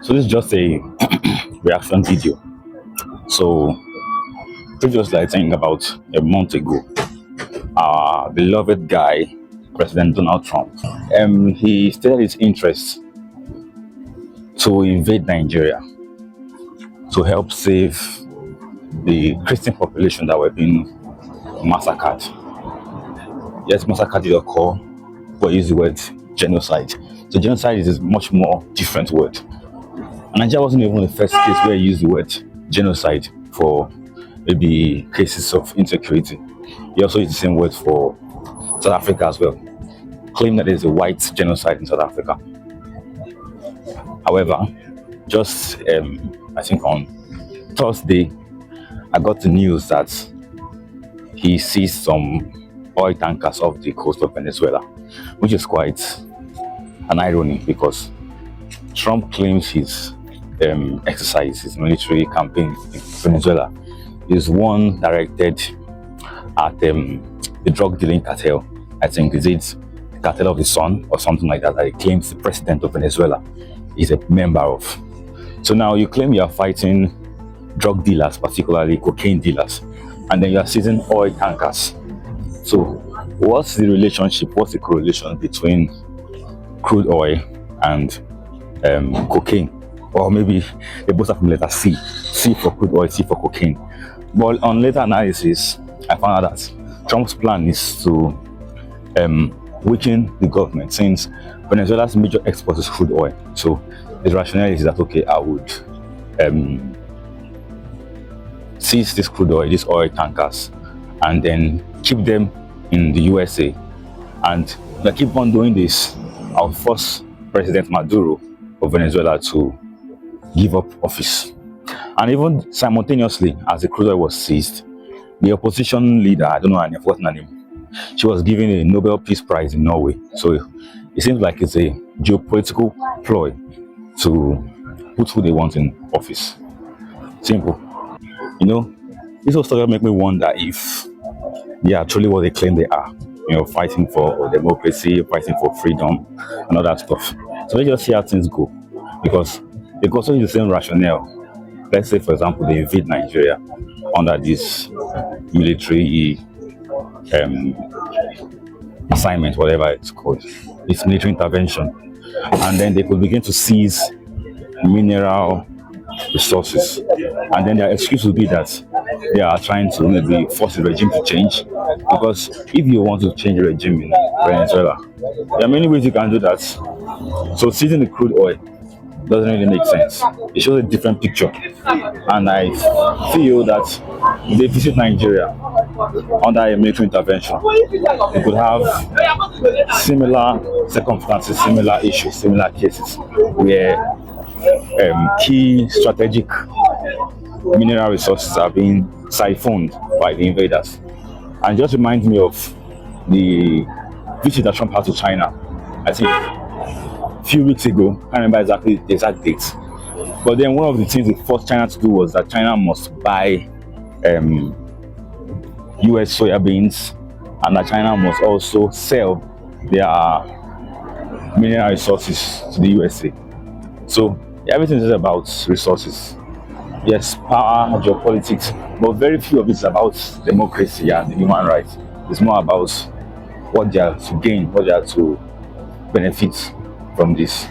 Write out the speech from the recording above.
So this is just a reaction video. So previously, I think about a month ago, our beloved guy, President Donald Trump, he stated his interest to invade Nigeria to help save the Christian population that were being massacred. Yes, massacre did occur, but use the word genocide. So genocide is a much more different word. And Nigeria wasn't even the first case where he used the word genocide for maybe cases of insecurity. He also used the same word for South Africa as well, claiming that there's a white genocide in South Africa. However, just I think on Thursday, I got the news that he seized some oil tankers off the coast of Venezuela, which is quite an irony because Trump claims his exercise, his military campaign in Venezuela is one directed at the drug dealing cartel. I think is it the cartel of the sun or something like that. That he claims the president of Venezuela is a member of. So now you claim you are fighting drug dealers, particularly cocaine dealers, and then you are seizing oil tankers. So what's the relationship? What's the correlation between crude oil and cocaine? Or maybe they both have from letter C. C for crude oil, C for cocaine. But on later analysis, I found out that Trump's plan is to weaken the government since Venezuela's major export is crude oil. So the rationale is that, okay, I would seize this crude oil, these oil tankers, and then keep them in the USA. And if I keep on doing this, I'll force President Maduro of Venezuela to give up office. And even simultaneously, as the crude oil was seized, the opposition leader, I don't know her name, what's her name, she was given a Nobel Peace Prize in Norway. So it seems like it's a geopolitical ploy to put who they want in office. Simple. You know, this whole story make me wonder if they are truly what they claim they are. You know, fighting for democracy, fighting for freedom, and all that stuff. So let's just see how things go. Because they also use the same rationale. Let's say, for example, they invade Nigeria under this military assignment, whatever it's called. It's military intervention. And then they could begin to seize mineral resources. And then their excuse would be that they are trying to maybe force the regime to change. Because if you want to change the regime in Venezuela, there are many ways you can do that. So seizing the crude oil doesn't really make sense. It shows a different picture. And I feel that if they visit Nigeria under a military intervention, we could have similar circumstances, similar issues, similar cases where key strategic mineral resources are being siphoned by the invaders. And just reminds me of the visit that Trump had to China, I think a few weeks ago. I can't remember exactly the exact date. But then one of the things they forced China to do was that China must buy US soybeans, and that China must also sell their mineral resources to the USA. So everything is about resources. Yes, power, geopolitics, but very few of it is about democracy and human rights. It's more about what they are to gain, what they are to benefit from this.